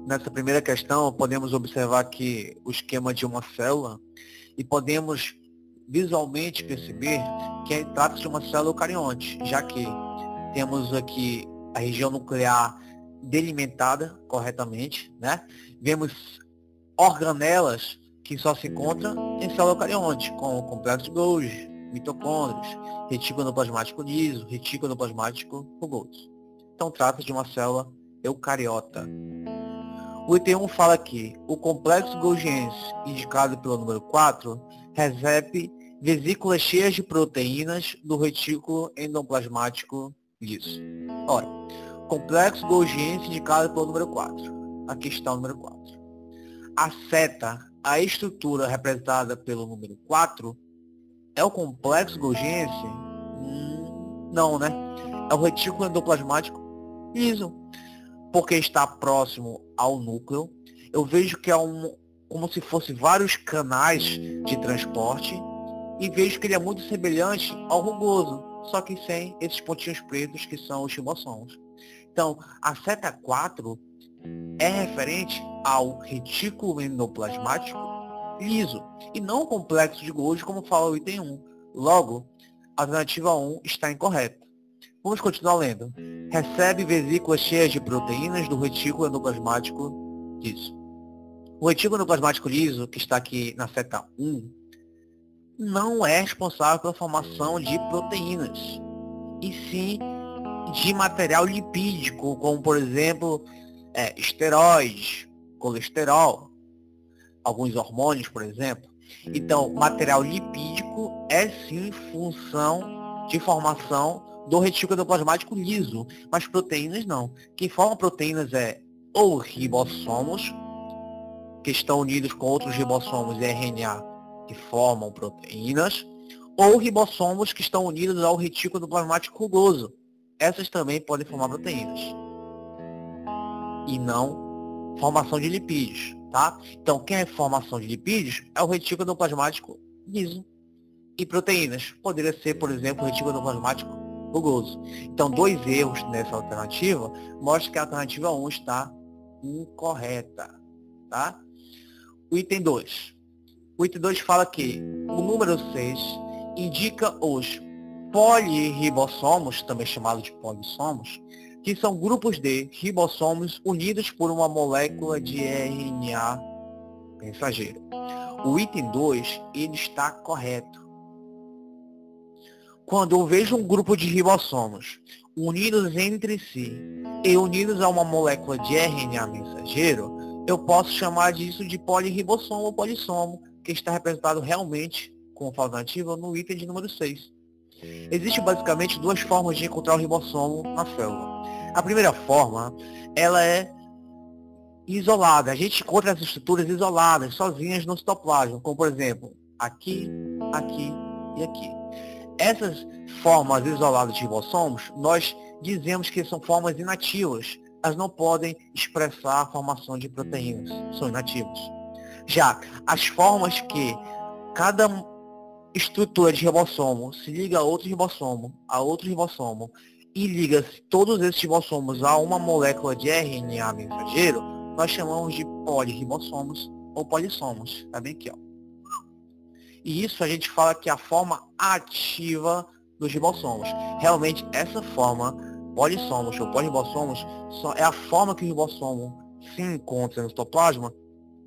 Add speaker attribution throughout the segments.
Speaker 1: Nessa primeira questão, podemos observar aqui o esquema de uma célula e podemos visualmente perceber que trata-se de uma célula eucarionte, já que temos aqui a região nuclear delimitada corretamente, né? Vemos organelas que só se encontram em célula eucarionte, como o complexo de Golgi, mitocôndrias, retículo endoplasmático liso, retículo endoplasmático rugoso. Então, trata-se de uma célula eucariota. O item 1 fala que o complexo golgiense, indicado pelo número 4, recebe vesículas cheias de proteínas do retículo endoplasmático liso. Ora, complexo golgiense indicado pelo número 4. Aqui está o número 4. A seta, a estrutura representada pelo número 4, é o complexo golgiense? Não, né? É o retículo endoplasmático liso, porque está próximo ao núcleo. Eu vejo que é como se fosse vários canais de transporte e vejo que ele é muito semelhante ao rugoso, só que sem esses pontinhos pretos que são os ribossomos. Então, a seta 4 é referente ao retículo endoplasmático liso e não o complexo de Golgi, como fala o item 1. Logo, a alternativa 1 está incorreta. Vamos continuar lendo. Recebe vesículas cheias de proteínas do retículo endoplasmático liso. O retículo endoplasmático liso, que está aqui na seta 1, não é responsável pela formação de proteínas, e sim de material lipídico, como, por exemplo, esteroides, colesterol, alguns hormônios, por exemplo. Então, material lipídico é sim função de formação do retículo endoplasmático liso, mas proteínas não. Quem forma proteínas é ou ribossomos, que estão unidos com outros ribossomos e RNA que formam proteínas, ou ribossomos que estão unidos ao retículo endoplasmático rugoso. Essas também podem formar proteínas. E não formação de lipídios, tá? Então, quem é formação de lipídios é o retículo endoplasmático liso. E proteínas poderia ser, por exemplo, o retículo endoplasmático rugoso. Então, dois erros nessa alternativa mostram que a alternativa 1 está incorreta, tá? O item 2. O item 2 fala que o número 6 indica os poliribossomos, também chamados de polissomos, que são grupos de ribossomos unidos por uma molécula de RNA mensageiro. O item 2, ele está correto. Quando eu vejo um grupo de ribossomos unidos entre si e unidos a uma molécula de RNA mensageiro, eu posso chamar disso de polirribossomo ou polissomo, que está representado realmente como alternativa no item de número 6. Existem basicamente duas formas de encontrar o ribossomo na célula. A primeira forma, ela é isolada. A gente encontra as estruturas isoladas, sozinhas no citoplasma, como por exemplo, aqui, aqui e aqui. Essas formas isoladas de ribossomos, nós dizemos que são formas inativas. Elas não podem expressar a formação de proteínas, são inativas. Já as formas que cada estrutura de ribossomo se liga a outro ribossomo, e liga todos esses ribossomos a uma molécula de RNA mensageiro, nós chamamos de polirribossomos ou polissomos. Tá bem aqui, ó. E isso a gente fala que é a forma ativa dos ribossomos. Realmente, essa forma, polissomos ou polirribossomos, é a forma que o ribossomo se encontra no citoplasma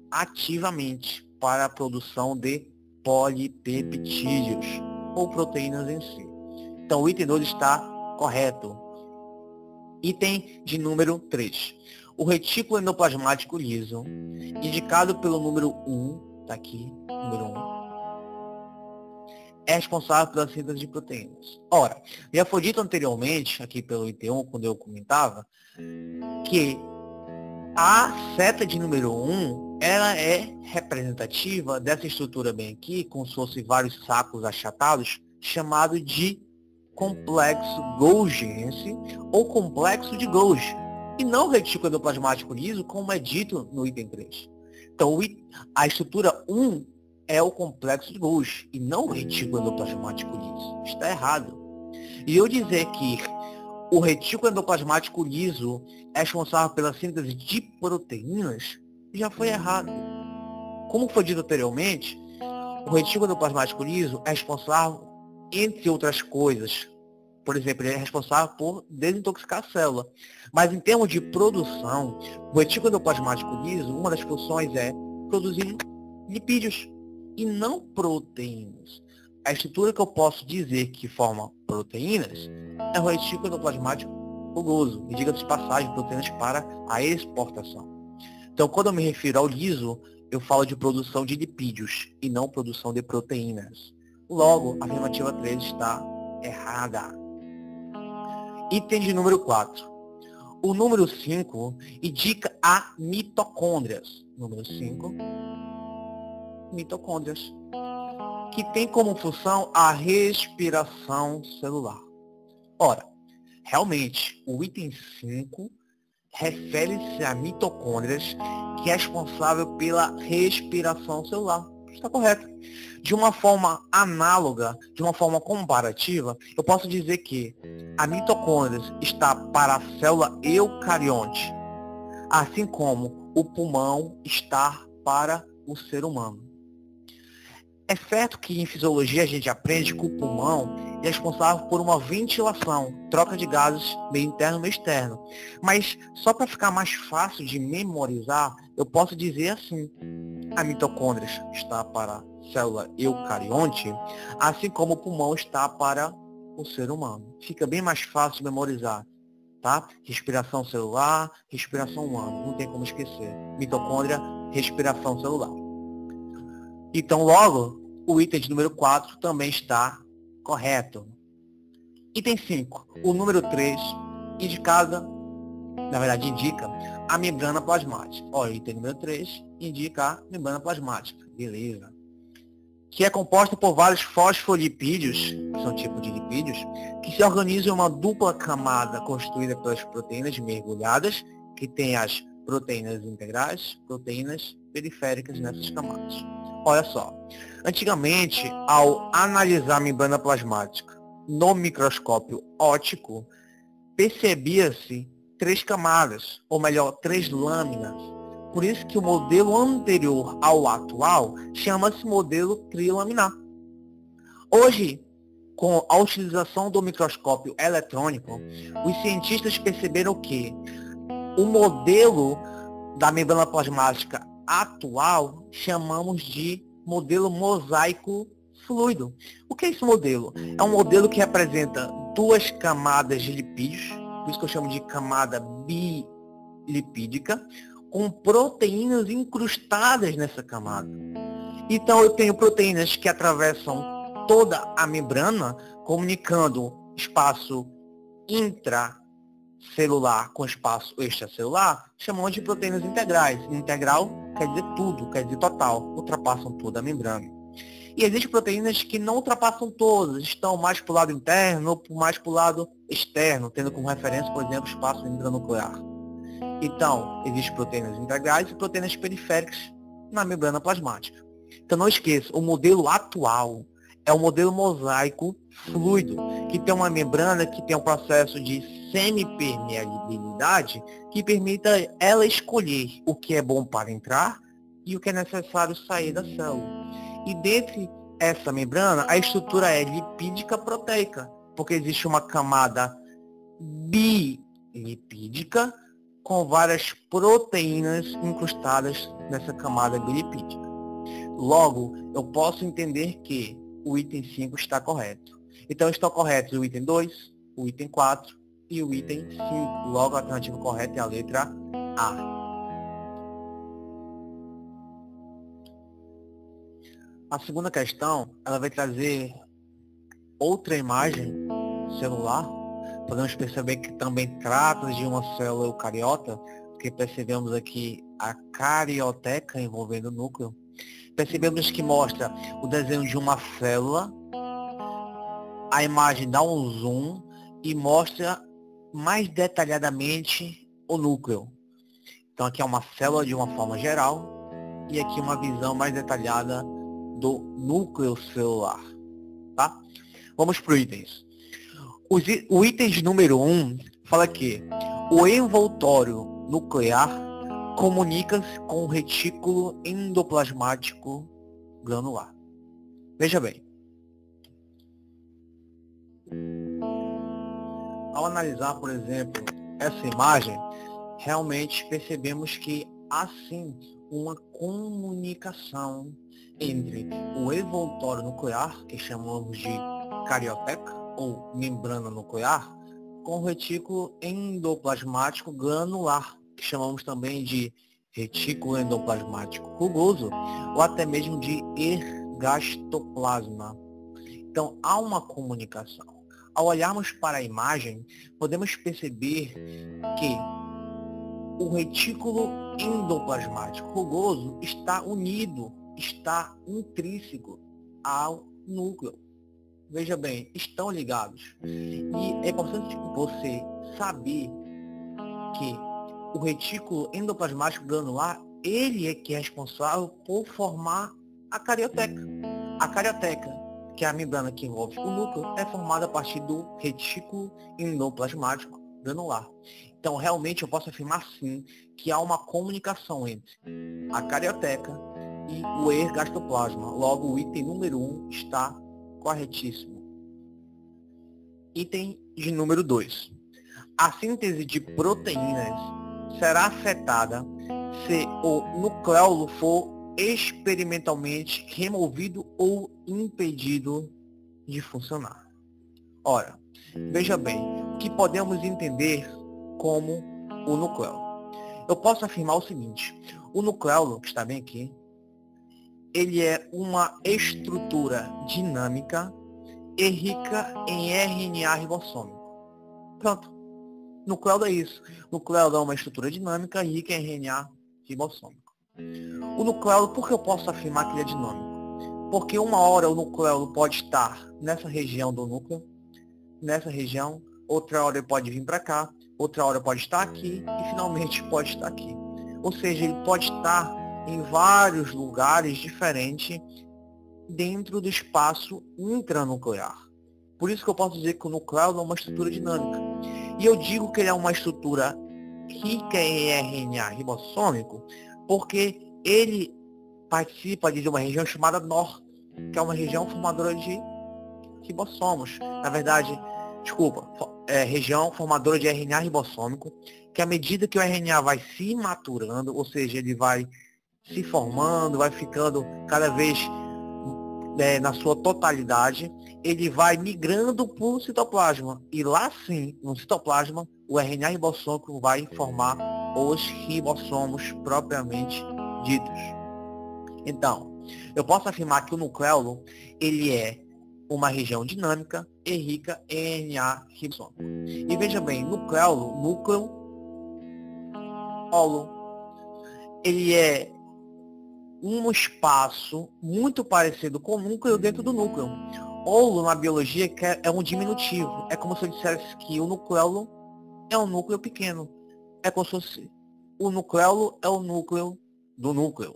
Speaker 1: ativamente para a produção de polipeptídeos ou proteínas em si. Então, o item 2 está correto. Item de número 3. O retículo endoplasmático liso, indicado pelo número 1, está aqui, número 1, é responsável pela síntese de proteínas. Ora, já foi dito anteriormente, aqui pelo item 1, quando eu comentava, que a seta de número 1, ela é representativa dessa estrutura bem aqui, como se fossem vários sacos achatados, chamado de complexo golgiense ou complexo de Golgi, e não retículo endoplasmático liso, como é dito no item 3. Então, a estrutura 1 é o complexo de Golgi, e não o retículo endoplasmático liso. Está errado. E eu dizer que o retículo endoplasmático liso é responsável pela síntese de proteínas, já foi errado. Como foi dito anteriormente, o retículo endoplasmático liso é responsável, entre outras coisas, por exemplo, ele é responsável por desintoxicar a célula. Mas em termos de produção, o retículo endoplasmático liso, uma das funções é produzir lipídios e não proteínas. A estrutura que eu posso dizer que forma proteínas é o retículo endoplasmático rugoso, e diga-se de passagem, proteínas para a exportação. Então, quando eu me refiro ao liso, eu falo de produção de lipídios e não produção de proteínas. Logo, a afirmativa 3 está errada. Item de número 4. O número 5 indica a mitocôndrias. Número 5, mitocôndrias, que tem como função a respiração celular. Ora, realmente, o item 5 refere-se a mitocôndrias, que é responsável pela respiração celular. Está correto. De uma forma análoga, de uma forma comparativa, eu posso dizer que a mitocôndria está para a célula eucarionte, assim como o pulmão está para o ser humano. É certo que em fisiologia a gente aprende que o pulmão é responsável por uma ventilação, troca de gases meio interno e meio externo. Mas só para ficar mais fácil de memorizar, eu posso dizer assim: a mitocôndria está para a célula eucarionte, assim como o pulmão está para o ser humano. Fica bem mais fácil de memorizar, tá? Respiração celular, respiração humana, não tem como esquecer. Mitocôndria, respiração celular. Então, logo, o item de número 4 também está correto. Item 5, o número 3, indica a membrana plasmática. Olha, o item número 3 indica a membrana plasmática. Beleza. Que é composta por vários fosfolipídios, que são tipos de lipídios, que se organizam em uma dupla camada constituída pelas proteínas mergulhadas, que tem as proteínas integrais, proteínas periféricas nessas camadas. Olha só, antigamente, ao analisar a membrana plasmática no microscópio óptico, percebia-se 3 camadas, ou melhor, 3 lâminas. Por isso que o modelo anterior ao atual chama-se modelo trilaminar. Hoje, com a utilização do microscópio eletrônico, os cientistas perceberam que o modelo da membrana plasmática atual chamamos de modelo mosaico fluido. O que é esse modelo? É um modelo que representa 2 camadas de lipídios, por isso que eu chamo de camada bilipídica, com proteínas incrustadas nessa camada. Então eu tenho proteínas que atravessam toda a membrana, comunicando espaço intracelular com espaço extracelular, chamamos de proteínas integrais. Integral quer dizer tudo, quer dizer total, ultrapassam toda a membrana. E existem proteínas que não ultrapassam todas, estão mais para o lado interno ou mais para o lado externo, tendo como referência, por exemplo, o espaço intranuclear. Então, existem proteínas integrais e proteínas periféricas na membrana plasmática. Então não esqueça, o modelo atual é o modelo mosaico fluido, que tem uma membrana que tem um processo de semipermeabilidade que permita ela escolher o que é bom para entrar e o que é necessário sair da célula. E dentre essa membrana, a estrutura é lipídica proteica, porque existe uma camada bilipídica com várias proteínas incrustadas nessa camada bilipídica. Logo, eu posso entender que o item 5 está correto. Então, estão corretos o item 2, o item 4 e o item 5. Logo, a alternativa correta é a letra A. A segunda questão, ela vai trazer outra imagem celular. Podemos perceber que também trata de uma célula eucariota, porque percebemos aqui a carioteca envolvendo o núcleo. Percebemos que mostra o desenho de uma célula, a imagem dá um zoom e mostra mais detalhadamente o núcleo. Então aqui é uma célula de uma forma geral e aqui uma visão mais detalhada do núcleo celular. Tá? Vamos para os itens. O item de número 1 fala que o envoltório nuclear comunica-se com o retículo endoplasmático granular. Veja bem, ao analisar, por exemplo, essa imagem, realmente percebemos que há sim uma comunicação entre o envoltório nuclear, que chamamos de carioteca ou membrana nuclear, com o retículo endoplasmático granular, que chamamos também de retículo endoplasmático rugoso, ou até mesmo de ergastoplasma. Então, há uma comunicação. Ao olharmos para a imagem, podemos perceber que o retículo endoplasmático rugoso está unido, está intrínseco ao núcleo. Veja bem, estão ligados. E é importante você saber que o retículo endoplasmático granular, ele é que é responsável por formar a carioteca. A carioteca, que é a membrana que envolve o núcleo, é formada a partir do retículo endoplasmático granular. Então, realmente, eu posso afirmar sim que há uma comunicação entre a carioteca e o ergastoplasma. Logo, o item número 1 está corretíssimo. Item de número 2. A síntese de proteínas será afetada se o nucleolo for experimentalmente removido ou impedido de funcionar. Ora, veja bem, o que podemos entender como o nucleolo? Eu posso afirmar o seguinte: o nucleolo, que está bem aqui, ele é uma estrutura dinâmica e rica em RNA ribossômico. Pronto. Nucleolo é isso. Nucleolo é uma estrutura dinâmica rica em RNA ribossômico. O nucleolo, por que eu posso afirmar que ele é dinâmico? Porque uma hora o nucleolo pode estar nessa região do núcleo, nessa região, outra hora ele pode vir para cá, outra hora pode estar aqui e finalmente pode estar aqui. Ou seja, ele pode estar em vários lugares diferentes dentro do espaço intranuclear. Por isso que eu posso dizer que o nucleolo é uma estrutura dinâmica. E eu digo que ele é uma estrutura rica em RNA ribossômico porque ele participa de uma região chamada NOR, que é uma região formadora de ribossomos. Na verdade, região formadora de RNA ribossômico, que à medida que o RNA vai se maturando, ou seja, ele vai se formando, vai ficando cada vez na sua totalidade, ele vai migrando para o citoplasma. E lá sim, no citoplasma, o RNA ribossômico vai formar os ribossomos propriamente ditos. Então, eu posso afirmar que o nucleolo, ele é uma região dinâmica e rica em RNA ribossômico. E veja bem, nucleolo, núcleo, olo, ele é um espaço muito parecido com o núcleo dentro do núcleo. Olo, na biologia, é um diminutivo. É como se eu dissesse que o nucleolo é um núcleo pequeno. É como se fosse o nucleolo é o núcleo do núcleo.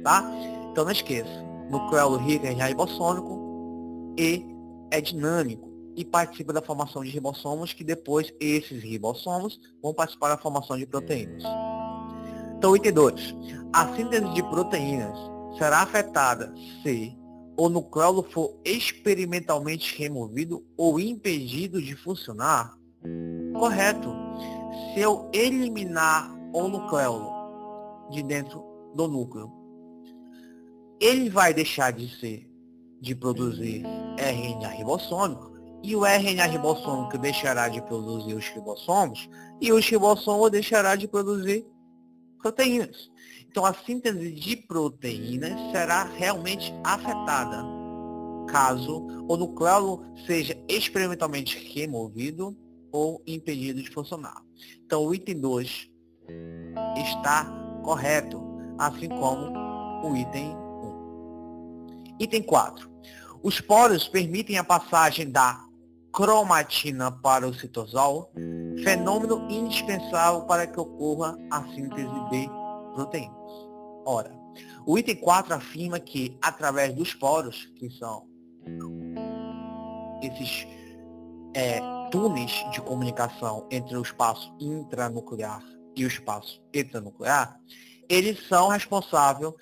Speaker 1: Tá? Então não esqueça. Nucleolo rico em ribossômico e é dinâmico e participa da formação de ribossomos, que depois esses ribossomos vão participar da formação de proteínas. Então, item 2. A síntese de proteínas será afetada se o nucleolo for experimentalmente removido ou impedido de funcionar? Correto. Se eu eliminar o nucleolo de dentro do núcleo, ele vai deixar de produzir RNA ribossômico, e o RNA ribossômico deixará de produzir os ribossomos, e os ribossomos deixará de produzir proteínas. Então, a síntese de proteínas será realmente afetada caso o nucleolo seja experimentalmente removido ou impedido de funcionar. Então, o item 2 está correto, assim como o item 1. Item 4. Os poros permitem a passagem da cromatina para o citosol, fenômeno indispensável para que ocorra a síntese de proteínas. Ora, o item 4 afirma que, através dos poros, que são esses túneis de comunicação entre o espaço intranuclear e o espaço extranuclear, eles são responsáveis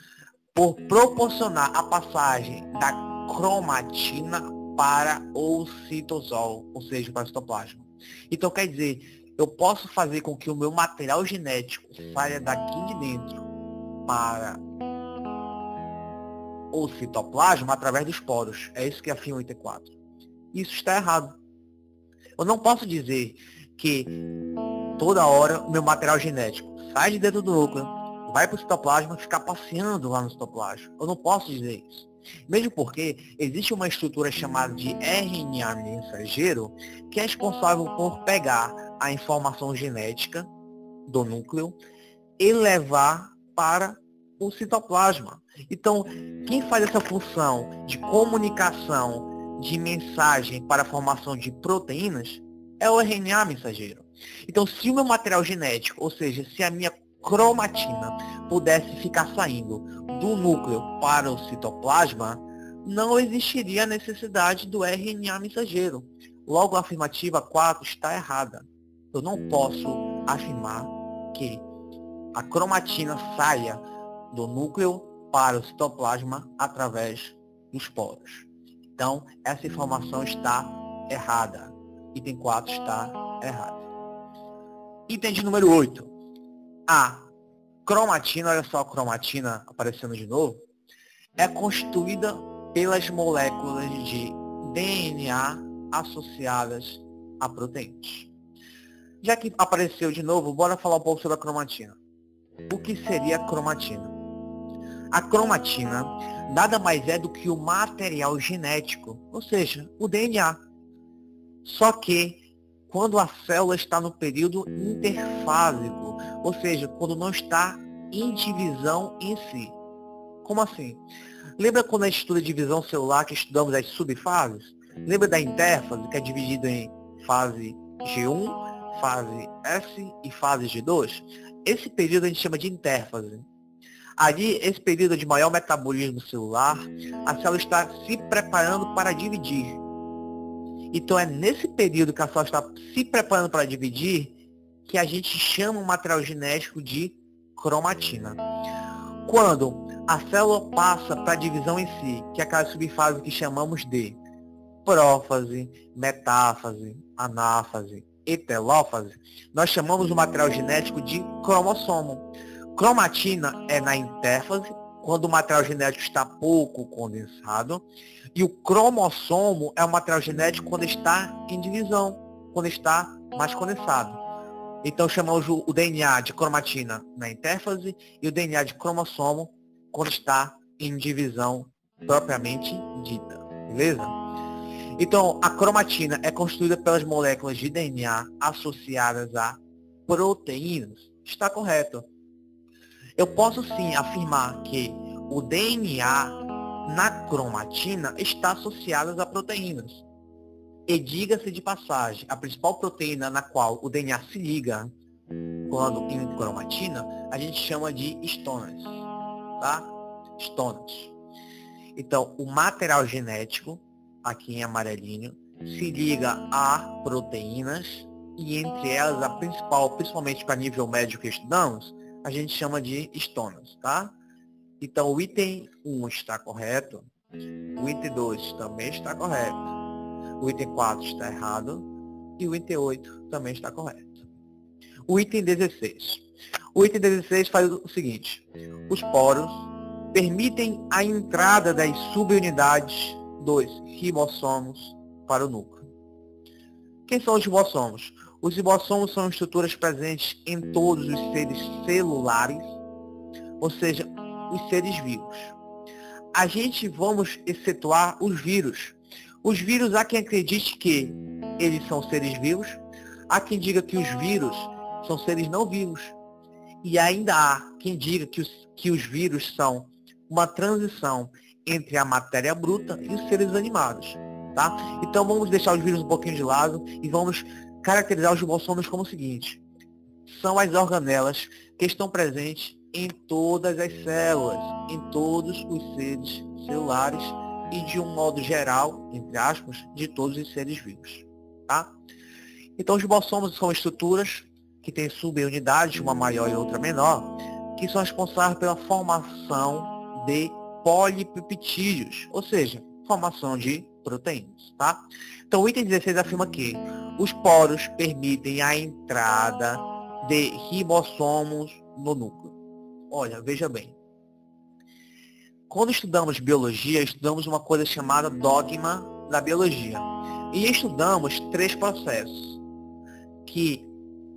Speaker 1: por proporcionar a passagem da cromatina para o citosol, ou seja, para o citoplasma. Então, quer dizer, eu posso fazer com que o meu material genético saia daqui de dentro para o citoplasma através dos poros. É isso que afirma o item 4. Isso está errado. Eu não posso dizer que toda hora o meu material genético sai de dentro do núcleo, vai para o citoplasma e ficar passeando lá no citoplasma. Eu não posso dizer isso. Mesmo porque existe uma estrutura chamada de RNA mensageiro que é responsável por pegar a informação genética do núcleo e levar para o citoplasma. Então, quem faz essa função de comunicação de mensagem para a formação de proteínas é o RNA mensageiro. Então, se o meu material genético, ou seja, se a minha cromatina pudesse ficar saindo do núcleo para o citoplasma, não existiria a necessidade do RNA mensageiro. Logo, a afirmativa 4 está errada. Eu não posso afirmar que a cromatina saia do núcleo para o citoplasma através dos poros. Então, essa informação está errada. Item 4 está errado. Item de número 8. A cromatina, olha só a cromatina aparecendo de novo, é constituída pelas moléculas de DNA associadas a proteínas. Já que apareceu de novo, bora falar um pouco sobre a cromatina. O que seria a cromatina? A cromatina nada mais é do que o material genético, ou seja, o DNA. Só que quando a célula está no período interfásico, ou seja, quando não está em divisão em si. Como assim? Lembra quando a gente estuda divisão celular, que estudamos as subfases? Lembra da interfase, que é dividida em fase G1, fase S e fase G2? Esse período a gente chama de interfase. Ali, esse período de maior metabolismo celular, a célula está se preparando para dividir. Então, é nesse período que a célula está se preparando para dividir que a gente chama o material genético de cromatina. Quando a célula passa para a divisão em si, que é aquela subfase que chamamos de prófase, metáfase, anáfase e telófase, nós chamamos o material genético de cromossomo. Cromatina é na intérfase, quando o material genético está pouco condensado, e o cromossomo é o material genético quando está em divisão, quando está mais condensado. Então chamamos o DNA de cromatina na intérfase e o DNA de cromossomo quando está em divisão propriamente dita, beleza? Então a cromatina é constituída pelas moléculas de DNA associadas a proteínas. Está correto. Eu posso sim afirmar que o DNA na cromatina está associado a proteínas. E diga-se de passagem, a principal proteína na qual o DNA se liga quando em cromatina, a gente chama de histonas, tá? Histonas. Então, o material genético, aqui em amarelinho, se liga a proteínas e entre elas a principal, principalmente para nível médio que estudamos, a gente chama de histonas, tá? Então, o item 1 está correto, o item 2 também está correto, o item 4 está errado e o item 8 também está correto. O item 16. O item 16 faz o seguinte: os poros permitem a entrada das subunidades dos ribossomos para o núcleo. Quem são os ribossomos? Os ribossomos são estruturas presentes em todos os seres celulares, ou seja, os seres vivos. A gente vamos excetuar os vírus. Os vírus, há quem acredite que eles são seres vivos, há quem diga que os vírus são seres não vivos. E ainda há quem diga que os vírus são uma transição entre a matéria bruta e os seres animados. Tá? Então vamos deixar os vírus um pouquinho de lado e vamos caracterizar os ribossomos como o seguinte: são as organelas que estão presentes em todas as células, em todos os seres celulares e de um modo geral, entre aspas, de todos os seres vivos. Tá? Então, os ribossomos são estruturas que têm subunidades, uma maior e outra menor, que são responsáveis pela formação de polipeptídeos, ou seja, formação de proteínas, tá? Então, o item 16 afirma que os poros permitem a entrada de ribossomos no núcleo. Olha, veja bem. Quando estudamos biologia, estudamos uma coisa chamada dogma da biologia. E estudamos 3 processos, que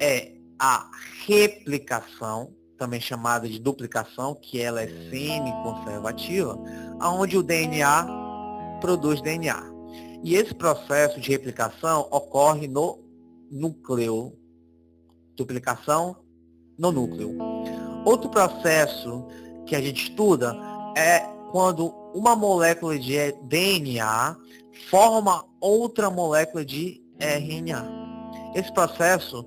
Speaker 1: é a replicação, também chamada de duplicação, que ela é semi-conservativa, onde o DNA produz DNA. E esse processo de replicação ocorre no núcleo. Duplicação no núcleo. Outro processo que a gente estuda é quando uma molécula de DNA forma outra molécula de RNA. Esse processo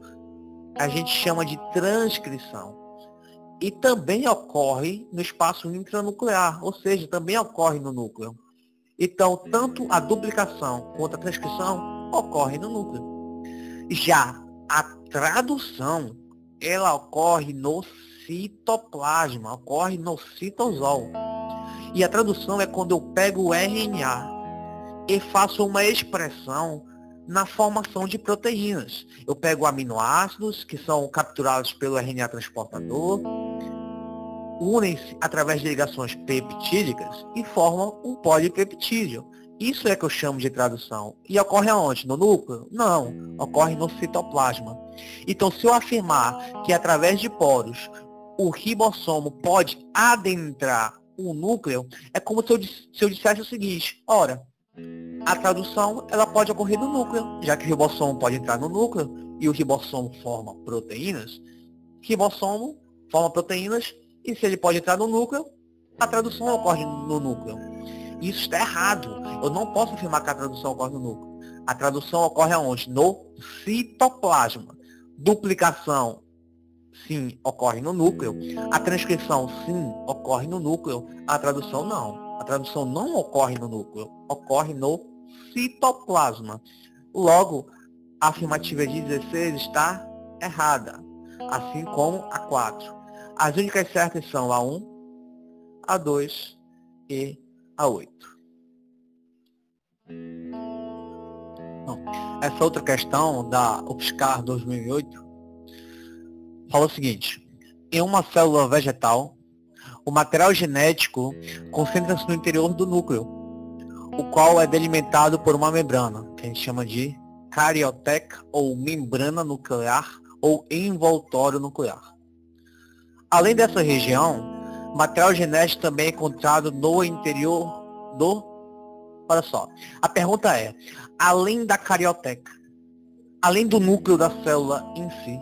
Speaker 1: a gente chama de transcrição. E também ocorre no espaço intranuclear, ou seja, também ocorre no núcleo. Então, tanto a duplicação quanto a transcrição ocorrem no núcleo. Já a tradução, ela ocorre no citoplasma, ocorre no citosol. E a tradução é quando eu pego o RNA e faço uma expressão na formação de proteínas. Eu pego aminoácidos, que são capturados pelo RNA transportador, unem-se através de ligações peptídicas e formam um polipeptídeo. Isso é que eu chamo de tradução. E ocorre aonde? No núcleo? Não, ocorre no citoplasma. Então, se eu afirmar que através de poros o ribossomo pode adentrar o núcleo, é como se eu dissesse o seguinte: ora, a tradução ela pode ocorrer no núcleo, já que o ribossomo pode entrar no núcleo e o ribossomo forma proteínas. Ribossomo forma proteínas e se ele pode entrar no núcleo, a tradução ocorre no núcleo. Isso está errado. Eu não posso afirmar que a tradução ocorre no núcleo. A tradução ocorre aonde? No citoplasma. Duplicação, sim, ocorre no núcleo. A transcrição, sim, ocorre no núcleo. A tradução, não. A tradução não ocorre no núcleo. Ocorre no citoplasma. Logo, a afirmativa de 16 está errada. Assim como a 4. As únicas certas são a 1, a 2 e a 8. Bom, essa outra questão da UFSCar 2008 fala o seguinte: em uma célula vegetal, o material genético concentra-se no interior do núcleo, o qual é delimitado por uma membrana, que a gente chama de carioteca ou membrana nuclear ou envoltório nuclear. Além dessa região, material genético também é encontrado no interior do... Olha só, a pergunta é, além da carioteca, além do núcleo da célula em si,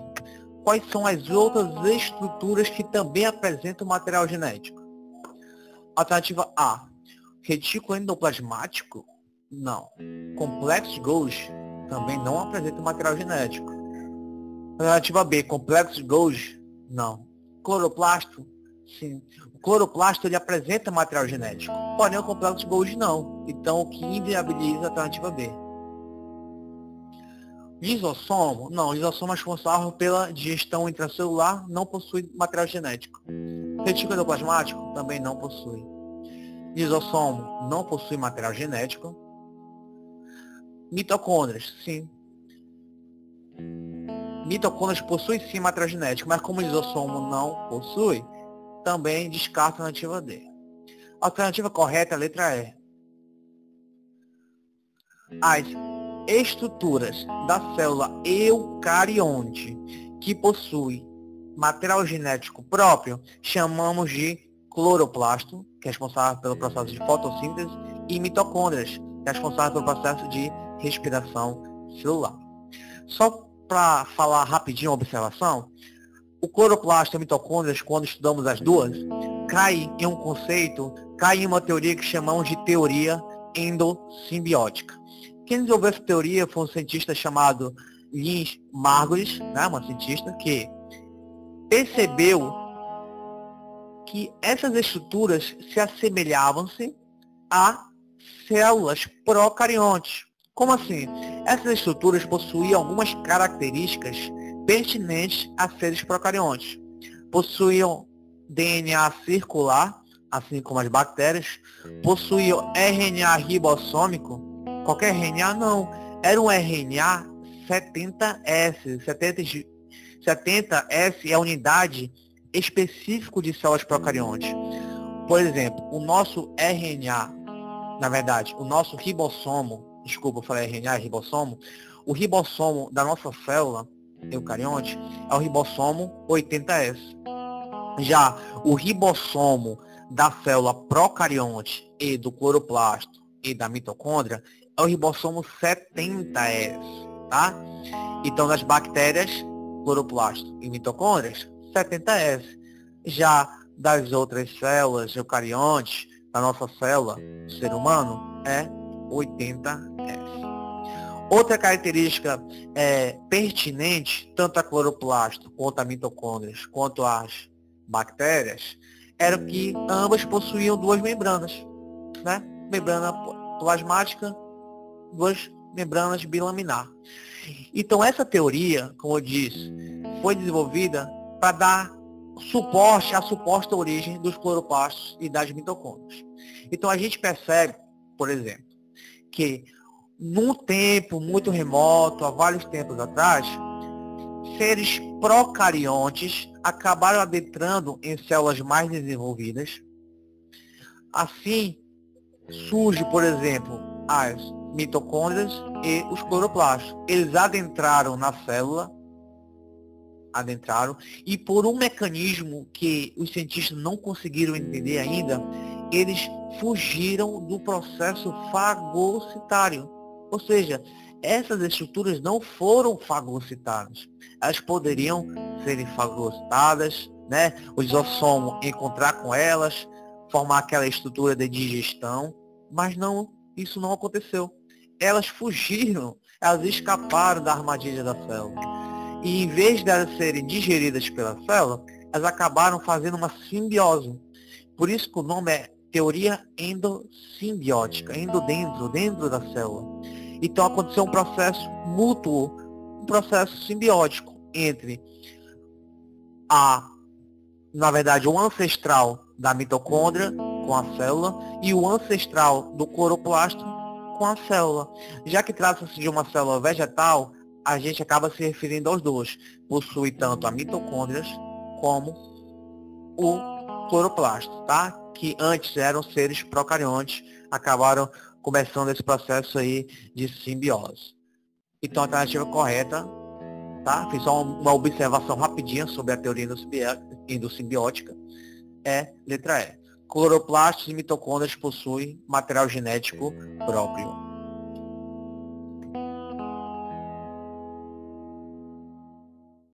Speaker 1: quais são as outras estruturas que também apresentam material genético? Alternativa A, retículo endoplasmático? Não. Complexo de Golgi também não apresenta material genético. Alternativa B, complexo de Golgi? Não. Cloroplasto? Sim. O cloroplasto ele apresenta material genético, porém o complexo de Golgi não. Então, o que inviabiliza a alternativa B. Lisossomo? Não, lisossomo é responsável pela digestão intracelular, não possui material genético. Retículo endoplasmático? Também não possui. Lisossomo não possui material genético. Mitocôndrias? Sim. Mitocôndrias possuem sim material genético, mas como o lisossomo não possui, também descarta a alternativa D. A alternativa correta é a letra E. As estruturas da célula eucarionte que possui material genético próprio chamamos de cloroplasto, que é responsável pelo processo de fotossíntese, e mitocôndrias, que é responsável pelo processo de respiração celular. Só para falar rapidinho a observação, o cloroplasto e a mitocôndrias, quando estudamos as duas, cai em um conceito, cai em uma teoria que chamamos de teoria endossimbiótica. Quem desenvolveu essa teoria foi um cientista chamado Lins Margulis, né, uma cientista que percebeu que essas estruturas se assemelhavam-se a células procariontes. Como assim? Essas estruturas possuíam algumas características pertinentes a seres procariontes. Possuíam DNA circular, assim como as bactérias, possuíam RNA ribossômico. Qualquer RNA não, era um RNA 70S. 70S é a unidade específica de células procariontes. Por exemplo, o nosso RNA, na verdade, o nosso ribossomo, desculpa, eu falei RNA, ribossomo, o ribossomo da nossa célula eucarionte é o ribossomo 80S. Já o ribossomo da célula procarionte e do cloroplasto e da mitocôndria é o ribossomo 70S, tá? Então, das bactérias, cloroplasto e mitocôndrias, 70S. Já das outras células eucariontes, da nossa célula, do ser humano, é 80S. Outra característica pertinente, tanto a cloroplasto, quanto a mitocôndrias, quanto as bactérias, era que ambas possuíam duas membranas, né? Membrana plasmática, duas membranas bilaminar. Então, essa teoria, como eu disse, foi desenvolvida para dar suporte à suposta origem dos cloroplastos e das mitocôndrias. Então, a gente percebe, por exemplo, que num tempo muito remoto, há vários tempos atrás, seres procariontes acabaram adentrando em células mais desenvolvidas. Assim, surge, por exemplo, as mitocôndrias e os cloroplastos. Eles adentraram na célula, e por um mecanismo que os cientistas não conseguiram entender ainda, eles fugiram do processo fagocitário. Ou seja, essas estruturas não foram fagocitadas. Elas poderiam serem fagocitadas, né? O lisossomo encontrar com elas, formar aquela estrutura de digestão, mas não, isso não aconteceu. Elas fugiram, elas escaparam da armadilha da célula. E em vez de elas serem digeridas pela célula, elas acabaram fazendo uma simbiose. Por isso que o nome é teoria endossimbiótica, dentro da célula. Então aconteceu um processo mútuo, um processo simbiótico entre na verdade, o ancestral da mitocôndria com a célula e o ancestral do cloroplasto com a célula. Já que trata-se de uma célula vegetal, a gente acaba se referindo aos dois. Possui tanto a mitocôndrias como o cloroplasto, tá? Que antes eram seres procariontes, acabaram começando esse processo aí de simbiose. Então, a alternativa correta, tá? Fiz só uma observação rapidinha sobre a teoria endossimbiótica, é letra E. Cloroplastos e mitocôndrias possuem material genético próprio.